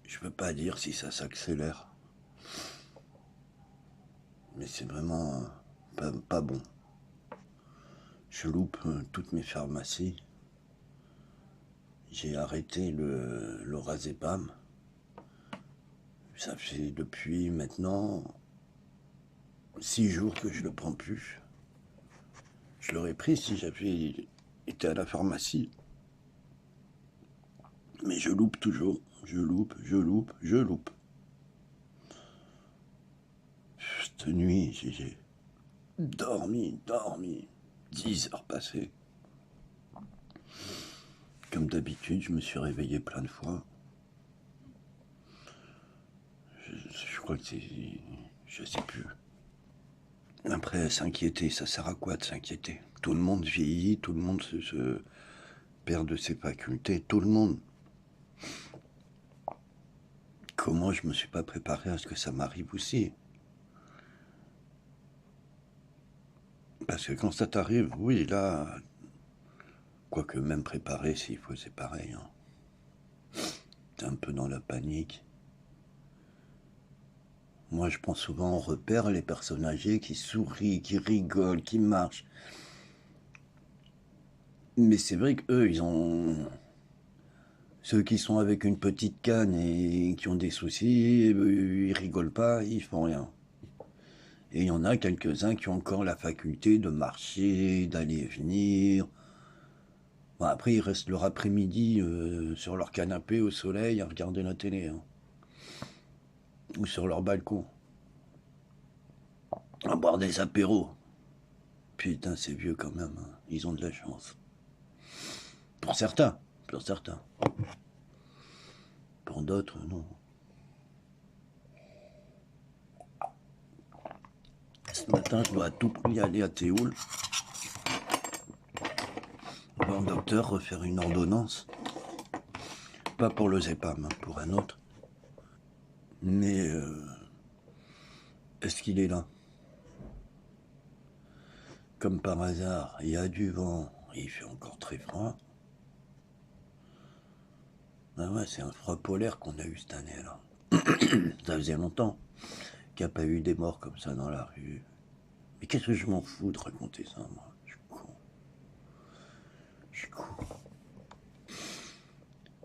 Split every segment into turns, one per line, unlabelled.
Je peux pas dire si ça s'accélère, mais c'est vraiment pas bon. Je loupe toutes mes pharmacies. J'ai arrêté le lorazépam. Ça fait depuis maintenant 6 jours que je le prends plus. Je l'aurais pris si j'avais été à la pharmacie. Mais je loupe toujours. Je loupe. Cette nuit, j'ai dormi. 10 heures passées. Comme d'habitude, je me suis réveillé plein de fois. Je crois que c'est... Je sais plus. Après, s'inquiéter, ça sert à quoi de s'inquiéter? Tout le monde vieillit, tout le monde se perd de ses facultés, tout le monde. Comment je me suis pas préparé à ce que ça m'arrive aussi? Parce que quand ça t'arrive, oui, là... Quoique même préparé, s'il faut, c'est pareil. Hein. T'es un peu dans la panique. Moi, je pense souvent, on repère les personnes âgées qui sourient, qui rigolent, qui marchent. Mais c'est vrai qu'eux, ils ont... Ceux qui sont avec une petite canne et qui ont des soucis, ils rigolent pas, ils font rien. Et il y en a quelques-uns qui ont encore la faculté de marcher, d'aller et venir. Bon, après, ils restent leur après-midi sur leur canapé au soleil à regarder la télé. Hein. Ou sur leur balcon. À boire des apéros. Putain, c'est vieux quand même. Hein. Ils ont de la chance. Pour certains. Pour certains. Pour d'autres, non. Ce matin, je dois à tout prix aller à Théoul. Voir le docteur, refaire une ordonnance. Pas pour le Zépam, hein, pour un autre. Mais est-ce qu'il est là? Comme par hasard, il y a du vent et il fait encore très froid. Ah ouais, c'est un froid polaire qu'on a eu cette année là. Ça faisait longtemps qu'il n'y a pas eu des morts comme ça dans la rue. Mais qu'est-ce que je m'en fous de raconter ça, moi? Je suis con. Je suis con.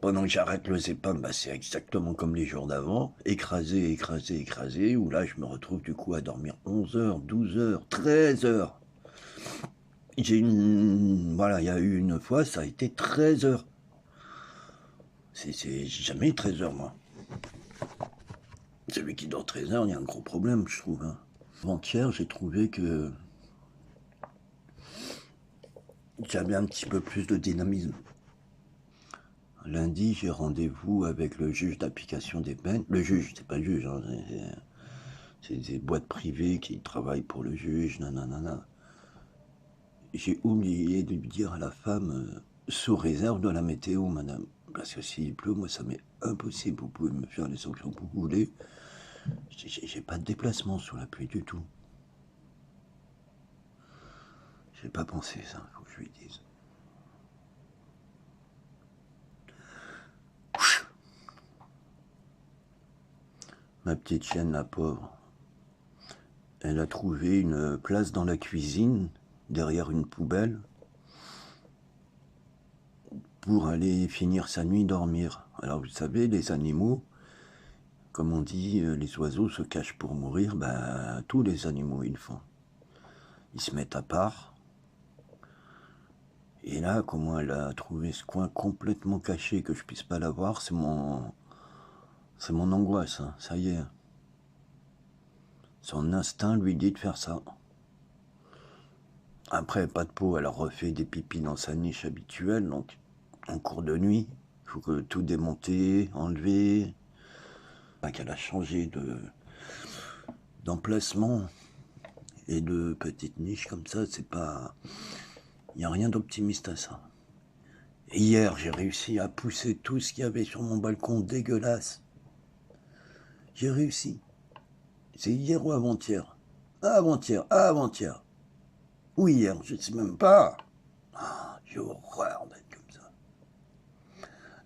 Pendant que j'arrête le Zépam, bah, c'est exactement comme les jours d'avant. Écrasé, où là je me retrouve du coup à dormir 11 heures, 12 heures, 13 heures. Voilà, il y a eu une fois, ça a été 13 heures. J'ai jamais eu 13 heures, moi. Celui qui dort 13 heures, il y a un gros problème, je trouve. Hein. Avant-hier, j'ai trouvé que j'avais un petit peu plus de dynamisme. Lundi, j'ai rendez-vous avec le juge d'application des peines. Le juge, c'est pas le juge, hein, c'est des boîtes privées qui travaillent pour le juge, nanana. J'ai oublié de lui dire à la femme, sous réserve de la météo, madame. Parce que s'il pleut, moi, ça m'est impossible. Vous pouvez me faire les sanctions que vous voulez. J'ai pas de déplacement sous la pluie du tout. J'ai pas pensé ça, faut que je lui dise. Ma petite chienne, la pauvre, elle a trouvé une place dans la cuisine, derrière une poubelle, pour aller finir sa nuit dormir. Alors vous savez, les animaux, comme on dit, les oiseaux se cachent pour mourir, ben tous les animaux ils le font. Ils se mettent à part. Et là, comment elle a trouvé ce coin complètement caché que je puisse pas la voir, c'est mon angoisse, hein. Ça y est. Son instinct lui dit de faire ça. Après, pas de peau, elle a refait des pipis dans sa niche habituelle, donc en cours de nuit, il faut que tout démonter, enlever. Qu'elle a changé d'emplacement et de petite niche comme ça, c'est pas... Il n'y a rien d'optimiste à ça. Et hier, j'ai réussi à pousser tout ce qu'il y avait sur mon balcon dégueulasse. J'ai réussi. C'est hier ou avant-hier? Avant-hier. Ou hier, je ne sais même pas. Ah, j'ai horreur d'être comme ça.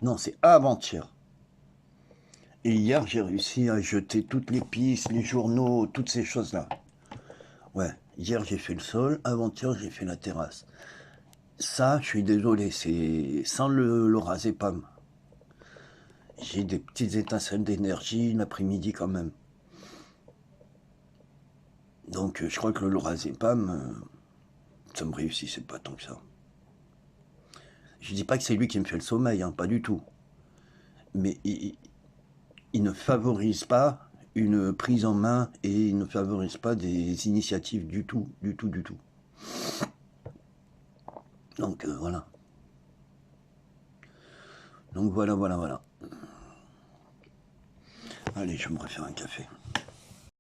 Non, c'est avant-hier. Et hier, j'ai réussi à jeter toutes les pistes, les journaux, toutes ces choses-là. Ouais, hier, j'ai fait le sol, avant-hier, j'ai fait la terrasse. Ça, je suis désolé, c'est sans le rasepam. J'ai des petites étincelles d'énergie l'après-midi quand même. Donc, je crois que le lorazépam, ça me réussissait pas tant que ça. Je dis pas que c'est lui qui me fait le sommeil, hein, pas du tout. Mais il ne favorise pas une prise en main et il ne favorise pas des initiatives du tout, du tout, du tout. Donc voilà. Donc voilà, voilà, voilà. Allez, je vais me refaire un café.